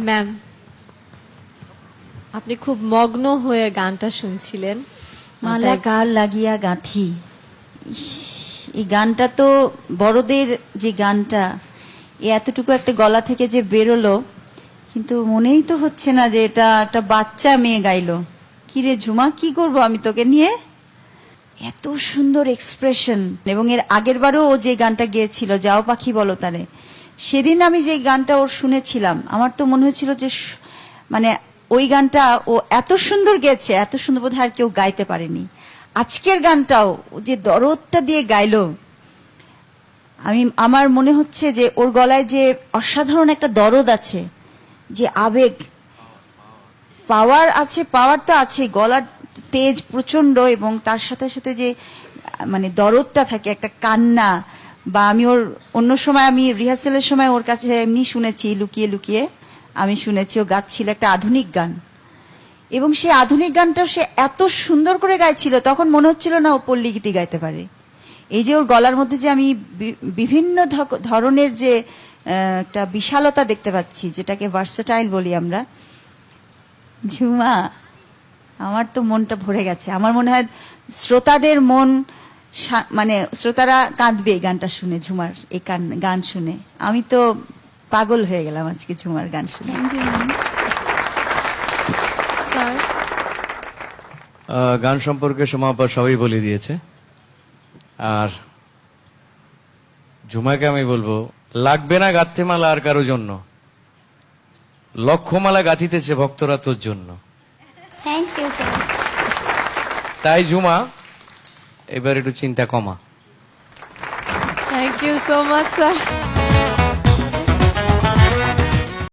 Ma'am, আপনি খুব মগ্ন হয়ে গানটা শুনছিলেন। মালা কার লাগিয়া গাঁথি, এই গানটা তো বড়দের যে গানটা এতটুকু একটা গলা থেকে যে বেরোলো, কিন্তু মনেই তো হচ্ছে না যে এটা একটা বাচ্চা মেয়ে গাইলো। কিরে ঝুমা, কি করব আমি তোকে নিয়ে? এত সুন্দর এক্সপ্রেশন। এবং এর আগের বারও ও যে গানটা গেয়েছিল, যাও পাখি বলো তারে, সেদিন আমি যে গানটা ওর শুনেছিলাম, আমার তো মনে হয়েছিল যে মানে ওই গানটা ও এত সুন্দর গেয়েছে, এত সুন্দর বোধহয় আর কেউ গাইতে পারেনি। আজকের গানটাও যে দরদটা দিয়ে গাইলো, আমার মনে হচ্ছে যে ওর গলায় যে অসাধারণ একটা দরদ আছে, যে আবেগ, পাওয়ার আছে, পাওয়ার তো আছে, গলার তেজ প্রচন্ড, এবং তার সাথে সাথে যে মানে দরদটা থাকে, একটা কান্না। বা আমি ওর অন্য সময়, আমি রিহার্সেলের সময় ওর কাছে এমনি শুনেছি, লুকিয়ে লুকিয়ে আমি শুনেছি ও গাচ্ছিল একটা আধুনিক গান, এবং সেই আধুনিক গানটা সে এত সুন্দর করে গাইছিল, তখন মনে হচ্ছিল না ও পল্লী গীতি গাইতে পারে। এই যে ওর গলার মধ্যে যে আমি বিভিন্ন ধরনের যে একটা বিশালতা দেখতে পাচ্ছি, যেটাকে ভার্সেটাইল বলি আমরা। ঝুমা, আমার তো মনটা ভরে গেছে। আমার মনে হয় শ্রোতাদের মন, মানে শ্রোতারা কাঁদবে গানটা শুনে, ঝুমার এই গান শুনে। আমি তো পাগল হয়ে গেলাম আজকে ঝুমার গান শুনে। গান সম্পর্কে সমাপা সবাই বলে দিয়েছে, আর ঝুমাকে আমি বলবো, লাগবে না গাঁথতে মালা আর কারো জন্য, লক্ষ মালা গাঁথিতেছে ভক্তরা তোর জন্য। Thank you sir. তাই ঝুমা, এবার একটু চিন্তা কমা। Thank you so much sir.